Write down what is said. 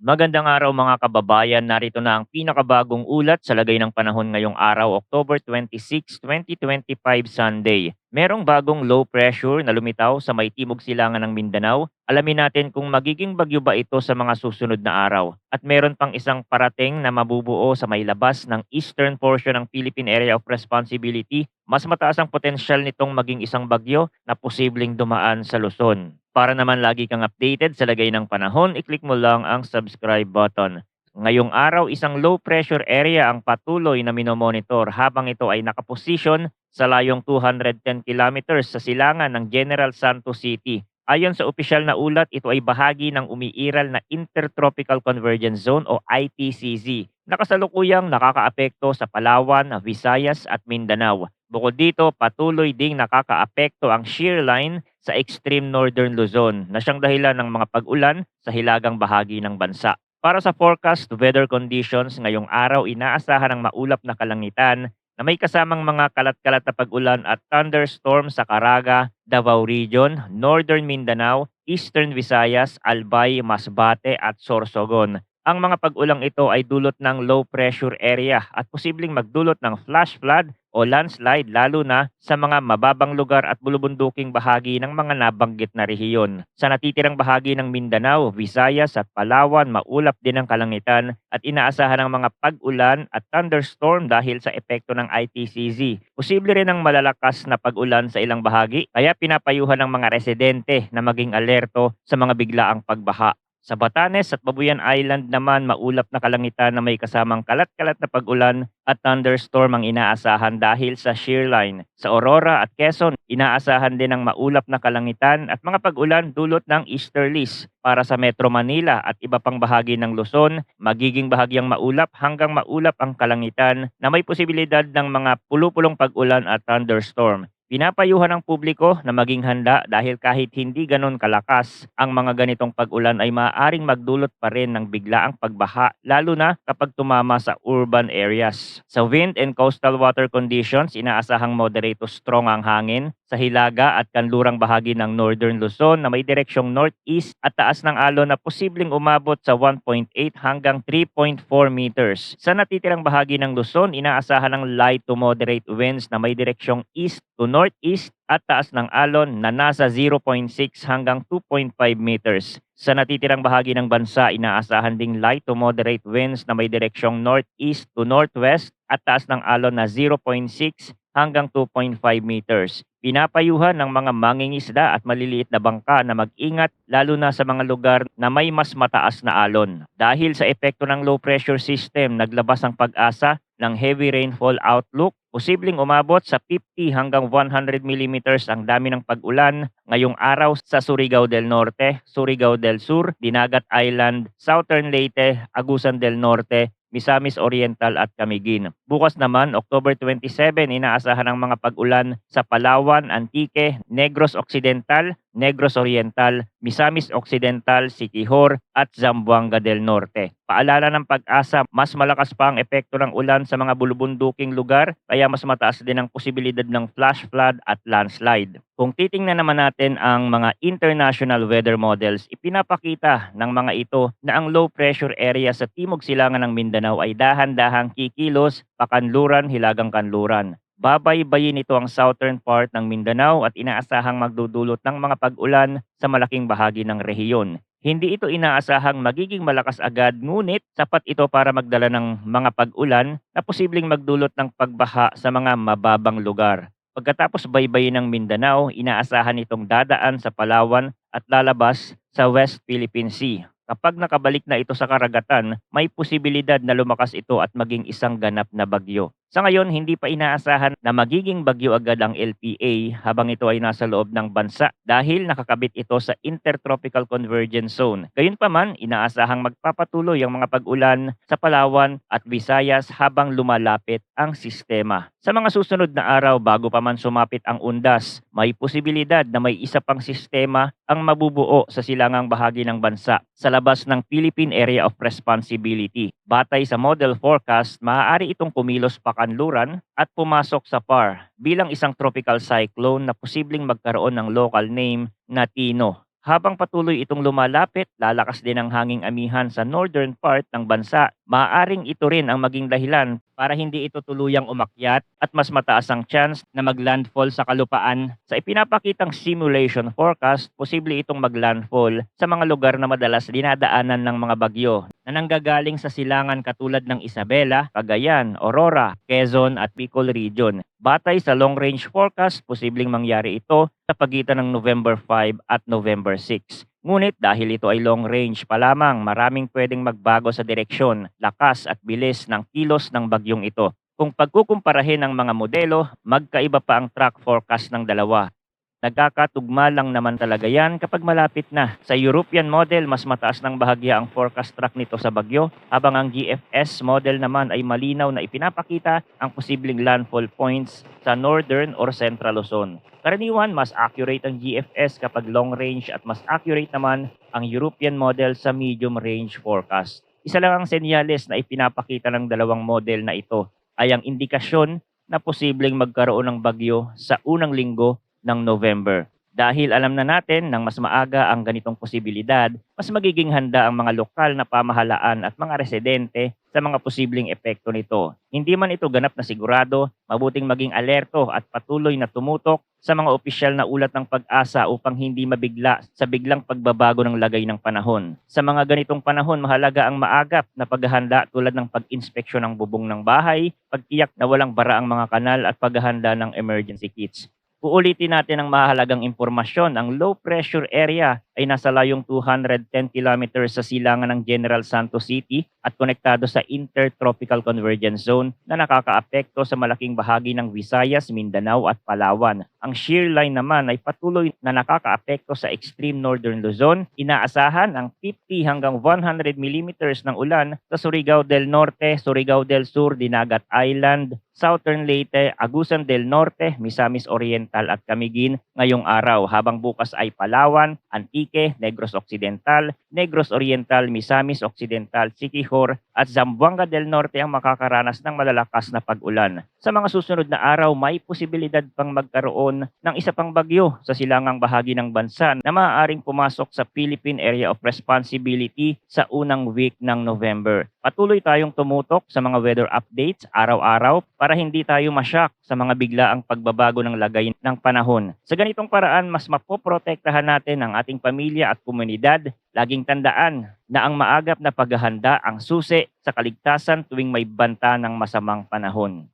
Magandang araw mga kababayan, narito na ang pinakabagong ulat sa lagay ng panahon ngayong araw, October 26, 2025 Sunday. Merong bagong low pressure na lumitaw sa may timog silangan ng Mindanao. Alamin natin kung magiging bagyo ba ito sa mga susunod na araw. At meron pang isang parating na mabubuo sa may labas ng eastern portion ng Philippine Area of Responsibility. Mas mataas ang potensyal nitong maging isang bagyo na posibleng dumaan sa Luzon. Para naman lagi kang updated sa lagay ng panahon, i-click mo lang ang subscribe button. Ngayong araw, isang low pressure area ang patuloy na minomonitor habang ito ay nakaposisyon sa layong 210 kilometers sa silangan ng General Santos City. Ayon sa opisyal na ulat, ito ay bahagi ng umiiral na Intertropical Convergence Zone o ITCZ na kasalukuyang nakakaapekto sa Palawan, Visayas at Mindanao. Bukod dito, patuloy ding nakakaapekto ang shear line sa extreme northern Luzon na siyang dahilan ng mga pag-ulan sa hilagang bahagi ng bansa. Para sa forecast weather conditions, ngayong araw inaasahan ang maulap na kalangitan na may kasamang mga kalat-kalat na pag-ulan at thunderstorm sa Caraga, Davao Region, Northern Mindanao, Eastern Visayas, Albay, Masbate at Sorsogon. Ang mga pag-ulang ito ay dulot ng low pressure area at posibleng magdulot ng flash flood o landslide lalo na sa mga mababang lugar at bulubunduking bahagi ng mga nabanggit na rehiyon. Sa natitirang bahagi ng Mindanao, Visayas at Palawan, maulap din ang kalangitan at inaasahan ang mga pag-ulan at thunderstorm dahil sa epekto ng ITCZ. Posible rin ang malalakas na pag-ulan sa ilang bahagi kaya pinapayuhan ng mga residente na maging alerto sa mga biglaang pagbaha. Sa Batanes at Babuyan Island naman maulap na kalangitan na may kasamang kalat-kalat na pag-ulan at thunderstorm ang inaasahan dahil sa shear line. Sa Aurora at Quezon, inaasahan din ang maulap na kalangitan at mga pag-ulan dulot ng easterlies. Para sa Metro Manila at iba pang bahagi ng Luzon, magiging bahagyang maulap hanggang maulap ang kalangitan na may posibilidad ng mga pulupulong pag-ulan at thunderstorm. Pinapayuhan ng publiko na maging handa dahil kahit hindi ganon kalakas, ang mga ganitong pag-ulan ay maaaring magdulot pa rin ng biglaang pagbaha lalo na kapag tumama sa urban areas. Sa wind and coastal water conditions, inaasahang moderate to strong ang hangin sa hilaga at kanlurang bahagi ng northern Luzon na may direksyong northeast at taas ng alon na posibleng umabot sa 1.8 hanggang 3.4 meters. Sa natitirang bahagi ng Luzon, inaasahan ng light to moderate winds na may direksyong east to northeast at taas ng alon na nasa 0.6 hanggang 2.5 meters. Sa natitirang bahagi ng bansa, inaasahan ding light to moderate winds na may direksyong northeast to northwest at taas ng alon na 0.6 hanggang 2.5 meters. Pinapayuhan ng mga mangingisda at maliliit na bangka na mag-ingat lalo na sa mga lugar na may mas mataas na alon. Dahil sa epekto ng low pressure system, naglabas ang pag-asa ng heavy rainfall outlook. Posibleng umabot sa 50 hanggang 100 millimeters ang dami ng pag-ulan ngayong araw sa Surigao del Norte, Surigao del Sur, Dinagat Island, Southern Leyte, Agusan del Norte, Misamis Oriental at Camiguin. Bukas naman, October 27, inaasahan ang mga pag-ulan sa Palawan, Antique, Negros Occidental, Negros Oriental, Misamis Occidental, Siquijor at Zamboanga del Norte. Paalala ng pag-asa, mas malakas pa ang epekto ng ulan sa mga bulubunduking lugar kaya mas mataas din ang posibilidad ng flash flood at landslide. Kung titingnan naman natin ang mga international weather models, ipinapakita ng mga ito na ang low pressure area sa timog silangan ng Mindanao ay dahan-dahang kikilos, pakanluran, hilagang kanluran. Babaybayin ito ang southern part ng Mindanao at inaasahang magdudulot ng mga pag-ulan sa malaking bahagi ng rehiyon. Hindi ito inaasahang magiging malakas agad ngunit sapat ito para magdala ng mga pag-ulan na posibleng magdulot ng pagbaha sa mga mababang lugar. Pagkatapos baybayin ng Mindanao, inaasahan itong dadaan sa Palawan at lalabas sa West Philippine Sea. Kapag nakabalik na ito sa karagatan, may posibilidad na lumakas ito at maging isang ganap na bagyo. Sa ngayon, hindi pa inaasahan na magiging bagyo agad ang LPA habang ito ay nasa loob ng bansa dahil nakakabit ito sa Intertropical Convergence Zone. Gayunpaman, inaasahang magpapatuloy ang mga pag-ulan sa Palawan at Visayas habang lumalapit ang sistema. Sa mga susunod na araw bago pa man sumapit ang undas, may posibilidad na may isa pang sistema ang mabubuo sa silangang bahagi ng bansa sa labas ng Philippine Area of Responsibility. Batay sa model forecast, maaari itong kumilos pakanluran at pumasok sa PAR bilang isang tropical cyclone na posibleng magkaroon ng local name na Tino. Habang patuloy itong lumalapit, lalakas din ang hanging amihan sa northern part ng bansa. Maaaring ito rin ang maging dahilan para hindi ito tuluyang umakyat at mas mataas ang chance na maglandfall sa kalupaan. Sa ipinapakitang simulation forecast, posible itong maglandfall sa mga lugar na madalas dinadaanan ng mga bagyo na nanggagaling sa silangan katulad ng Isabela, Cagayan, Aurora, Quezon at Bicol region. Batay sa long-range forecast, posibleng mangyari ito sa pagitan ng November 5 at November 6. Ngunit dahil ito ay long range pa lamang, maraming pwedeng magbago sa direksyon, lakas at bilis ng kilos ng bagyong ito. Kung pagkukumparahin ng mga modelo, magkaiba pa ang track forecast ng dalawa. Nagkakatugma lang naman talaga yan kapag malapit na. Sa European model, mas mataas ng bahagya ang forecast track nito sa bagyo, habang ang GFS model naman ay malinaw na ipinapakita ang posibleng landfall points sa northern or central Luzon. Karaniwan, mas accurate ang GFS kapag long range at mas accurate naman ang European model sa medium range forecast. Isa lang ang senyales na ipinapakita ng dalawang model na ito ay ang indikasyon na posibleng magkaroon ng bagyo sa unang linggo ng November. Dahil alam na natin nang mas maaga ang ganitong posibilidad, mas magiging handa ang mga lokal na pamahalaan at mga residente sa mga posibleng epekto nito. Hindi man ito ganap na sigurado, mabuting maging alerto at patuloy na tumutok sa mga opisyal na ulat ng pag-asa upang hindi mabigla sa biglang pagbabago ng lagay ng panahon. Sa mga ganitong panahon, mahalaga ang maagap na paghahanda tulad ng pag-inspeksyon ng bubong ng bahay, pagtiyak na walang bara ang mga kanal at paghahanda ng emergency kits. Uulitin natin ang mahalagang impormasyon. Ang low pressure area ay nasa layong 210 kilometers sa silangan ng General Santos City at konektado sa Intertropical Convergence Zone na nakakaapekto sa malaking bahagi ng Visayas, Mindanao at Palawan. Ang shear line naman ay patuloy na nakakaapekto sa extreme northern Luzon. Inaasahan ang 50 hanggang 100 millimeters ng ulan sa Surigao del Norte, Surigao del Sur, Dinagat Island, Southern Leyte, Agusan del Norte, Misamis Oriental at Camiguin ngayong araw, habang bukas ay Palawan, Antique, Negros Occidental, Negros Oriental, Misamis Occidental, Siquijor at Zamboanga del Norte ang makakaranas ng malalakas na pag-ulan. Sa mga susunod na araw, may posibilidad pang magkaroon ng isa pang bagyo sa silangang bahagi ng bansa na maaaring pumasok sa Philippine Area of Responsibility sa unang week ng November. Patuloy tayong tumutok sa mga weather updates araw-araw para hindi tayo masyak sa mga biglaang pagbabago ng lagay ng panahon. Sa ganitong paraan, mas mapoprotektahan natin ang ating pamilya at komunidad. Laging tandaan na ang maagap na paghahanda ang susi sa kaligtasan tuwing may banta ng masamang panahon.